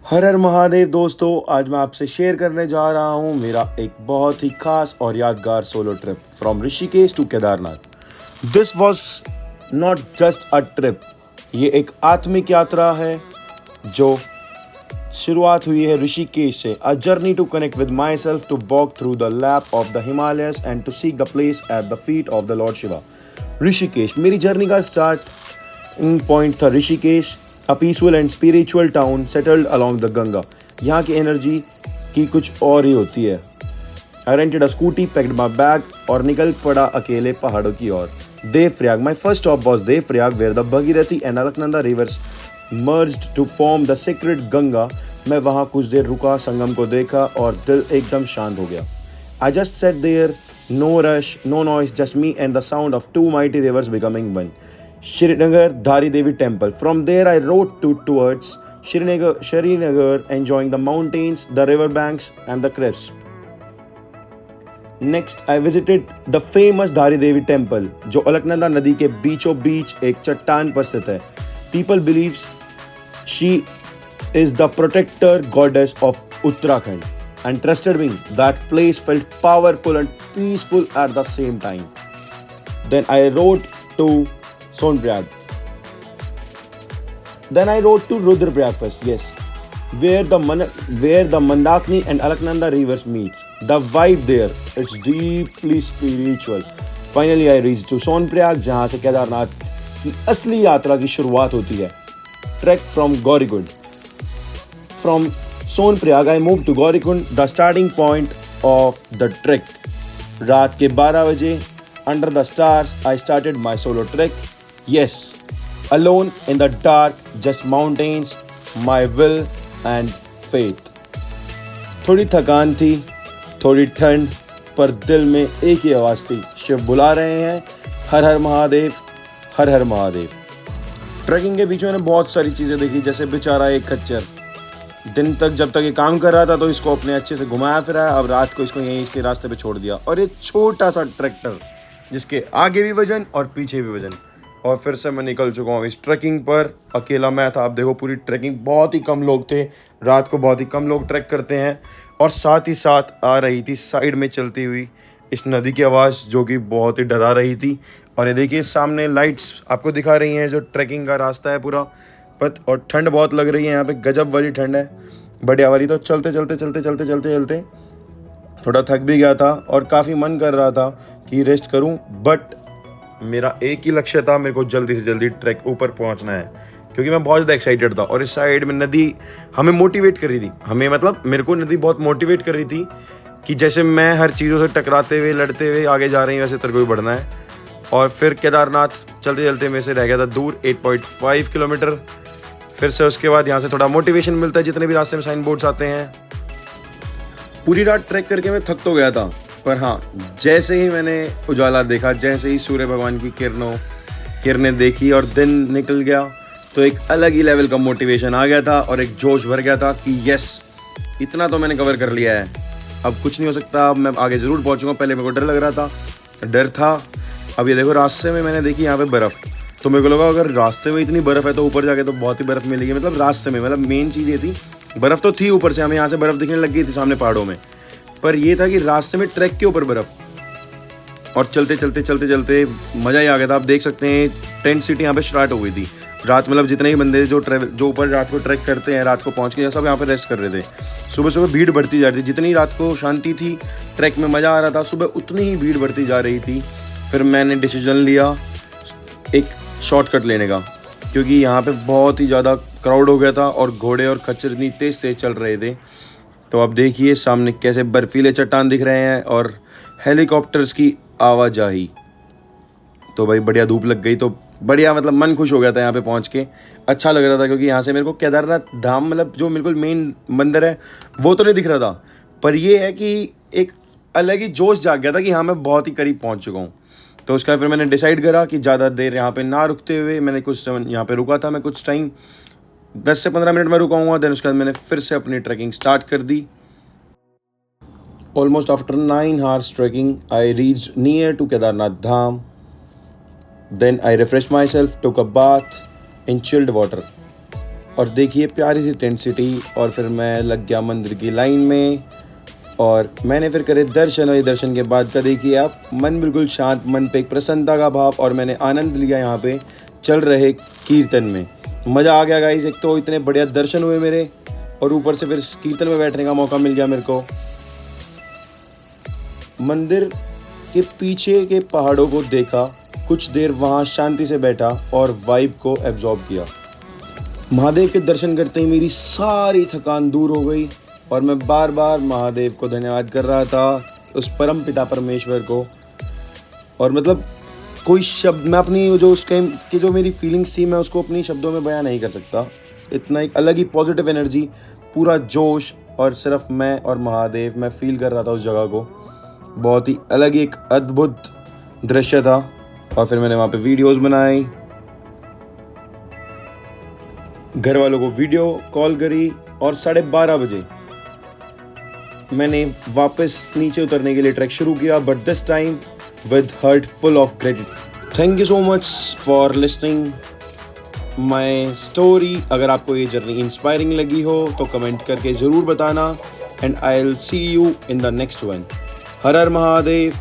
हर हर महादेव दोस्तों, आज मैं आपसे शेयर करने जा रहा हूँ मेरा एक बहुत ही खास और यादगार solo trip from Rishikesh to Kedarnath. This was not just a trip, ये एक आत्मिक यात्रा है जो शुरुआत हुई है ऋषिकेश से। A journey to connect with my self, to walk through the lap of the Himalayas and to seek the place at the feet of the lord Shiva. Rishikesh, मेरी जर्नी का स्टार्टिंग पॉइंट था Rishikesh, a peaceful and spiritual town settled along the Ganga। यहाँ की energy की कुछ और ही होती है। I rented a scooty, packed my bag और निकल पड़ा अकेले पहाड़ों की ओर। Devprayag, my first stop was Devprayag where the Bhagirathi and Alaknanda rivers merged to form the sacred Ganga। मैं वहाँ कुछ देर रुका, संगम को देखा और दिल एकदम शांत हो गया। I just sat there, no rush, no noise, just me and the sound of two mighty rivers becoming one। Srinagar Dhari Devi Temple. From there, I rode towards Srinagar, enjoying the mountains, the river banks, and the cliffs. Next, I visited the famous Dhari Devi Temple, जो अलकनंदा नदी के बीचों बीच एक चट्टान पर स्थित है। People believe she is the protector goddess of Uttarakhand, and trusted me, that place felt powerful and peaceful at the same time. Then I rode to Sonprayag. Then I rode to Rudraprayag first, yes, where the Mandakini and Alaknanda rivers meets. The vibe there, it's deeply spiritual. Finally, I reached to Sonprayag, जहाँ से केदारनाथ की असली यात्रा की शुरुआत होती है। Trek from Gaurikund. From Sonprayag, I moved to Gaurikund, the starting point of the trek. रात के 12 बजे, under the stars, I started my solo trek. Yes, alone in the dark, just mountains, my will and faith। थोड़ी थकान थी, थोड़ी ठंड, पर दिल में एक ही आवाज़ थी, शिव बुला रहे हैं, हर हर महादेव, हर हर महादेव। ट्रैकिंग के बीच मैंने बहुत सारी चीज़ें देखी, जैसे बेचारा एक खच्चर दिन तक जब तक ये काम कर रहा था तो इसको अपने अच्छे से घुमाया फिराया, अब रात को इसको यहीं इसके रास्ते पे छोड़ दिया। और एक छोटा सा ट्रैक्टर जिसके आगे भी वजन और पीछे भी वजन। और फिर से मैं निकल चुका हूँ इस ट्रैकिंग पर। अकेला मैं था। आप देखो, पूरी ट्रैकिंग, बहुत ही कम लोग थे, रात को बहुत ही कम लोग ट्रैक करते हैं। और साथ ही साथ आ रही थी साइड में चलती हुई इस नदी की आवाज़, जो कि बहुत ही डरा रही थी। और ये देखिए सामने लाइट्स आपको दिखा रही हैं, जो ट्रैकिंग का रास्ता है पूरा। और ठंड बहुत लग रही है यहाँ पे, गजब वाली ठंड है, बढ़िया वाली। तो चलते चलते थोड़ा थक भी गया था और काफ़ी मन कर रहा था कि रेस्ट करूं, बट मेरा एक ही लक्ष्य था, मेरे को जल्दी से जल्दी ट्रैक ऊपर पहुंचना है, क्योंकि मैं बहुत ज़्यादा एक्साइटेड था। और इस साइड में नदी हमें मोटिवेट कर रही थी, मेरे को नदी बहुत मोटिवेट कर रही थी कि जैसे मैं हर चीज़ों से टकराते हुए लड़ते हुए आगे जा रही हूँ, वैसे तेरे को भी बढ़ना है। और फिर केदारनाथ चलते चलते मेरे से रह गया था दूर 8.5 किलोमीटर। फिर से उसके बाद यहाँ से थोड़ा मोटिवेशन मिलता है, जितने भी रास्ते में साइन बोर्ड्स आते हैं। पूरी रात ट्रैक करके मैं थक तो गया था, पर हाँ, जैसे ही मैंने उजाला देखा, जैसे ही सूर्य भगवान की किरणें देखी और दिन निकल गया, तो एक अलग ही लेवल का मोटिवेशन आ गया था और एक जोश भर गया था कि यस, इतना तो मैंने कवर कर लिया है, अब कुछ नहीं हो सकता, अब मैं आगे ज़रूर पहुँचूंगा। पहले मेरे को डर लग रहा था, डर था। अब ये देखो, रास्ते में मैंने देखी यहाँ पे बर्फ़, तो मेरे को लगा अगर रास्ते में इतनी बर्फ़ है तो ऊपर जाके तो बहुत ही बर्फ़ मिलेगी। मतलब रास्ते में, मतलब मेन चीज़ ये थी, बर्फ़ तो थी ऊपर से, हमें यहाँ से बर्फ़ दिखने लग गई थी सामने पहाड़ों में, पर ये था कि रास्ते में ट्रैक के ऊपर बर्फ़। और चलते मज़ा ही आ गया था। आप देख सकते हैं टेंट सिटी यहाँ पे स्टार्ट हो गई थी। रात, मतलब जितने ही बंदे जो ऊपर रात को ट्रैक करते हैं, रात को पहुँच के सब यहाँ पे रेस्ट कर रहे थे। सुबह भीड़ बढ़ती जा रही थी, जितनी रात को शांति थी, ट्रैक में मज़ा आ रहा था, सुबह उतनी ही भीड़ बढ़ती जा रही थी। फिर मैंने डिसीजन लिया एक शॉर्टकट लेने का, क्योंकि यहाँ पे बहुत ही ज़्यादा क्राउड हो गया था और घोड़े और खच्चर इतनी तेज़ चल रहे थे। तो अब देखिए सामने कैसे बर्फीले चट्टान दिख रहे हैं और हेलीकॉप्टर्स की आवाजाही। तो भाई बढ़िया धूप लग गई, तो बढ़िया, मतलब मन खुश हो गया था यहाँ पे पहुँच के। अच्छा लग रहा था, क्योंकि यहाँ से मेरे को केदारनाथ धाम, मतलब जो बिल्कुल मेन मंदिर है, वो तो नहीं दिख रहा था, पर ये है कि एक अलग ही जोश जाग गया था कि हाँ, मैं बहुत ही करीब पहुँच चुका हूँ। तो उसका फिर मैंने डिसाइड करा कि ज़्यादा देर यहाँ पे ना रुकते हुए, मैंने कुछ यहाँ पे रुका था, मैं कुछ टाइम 10 से 15 मिनट में रुका हुआ। देन उसके बाद मैंने फिर से अपनी ट्रैकिंग स्टार्ट कर दी। Almost after 9 hours trekking, I reached near to Kedarnath Dham. Then I refresh myself, took a bath in chilled water. और देखिए प्यारी सी टेंट सिटी। और फिर मैं लग गया मंदिर की लाइन में और मैंने फिर करे दर्शन। और ये दर्शन के बाद का देखिए आप, मन बिल्कुल शांत, मन पे एक प्रसन्नता का भाव, और मैंने आनंद लिया यहाँ पे चल रहे कीर्तन में। मज़ा आ गया गाइस। एक तो इतने बढ़िया दर्शन हुए मेरे, और ऊपर से फिर कीर्तन में बैठने का मौका मिल गया मेरे को। मंदिर के पीछे के पहाड़ों को देखा, कुछ देर वहाँ शांति से बैठा और वाइब को एब्जॉर्ब किया। महादेव के दर्शन करते ही मेरी सारी थकान दूर हो गई और मैं बार बार महादेव को धन्यवाद कर रहा था, उस परम पिता परमेश्वर को। और मतलब कोई शब्द, मैं अपनी जो उस टाइम की जो मेरी फीलिंग्स थी, मैं उसको अपनी शब्दों में बयां नहीं कर सकता। इतना एक अलग ही पॉजिटिव एनर्जी, पूरा जोश, और सिर्फ मैं और महादेव, मैं फील कर रहा था उस जगह को। बहुत ही अलग एक अद्भुत दृश्य था। और फिर मैंने वहाँ पे वीडियोस बनाई, घर वालों को वीडियो कॉल करी, और 12:30 बजे मैंने वापस नीचे उतरने के लिए ट्रैक शुरू किया, but this time with heart full of gratitude. Thank you so much for listening my story. अगर आपको ये जर्नी इंस्पायरिंग लगी हो तो कमेंट करके ज़रूर बताना, and I will see you in the next one. Her her Mahadev.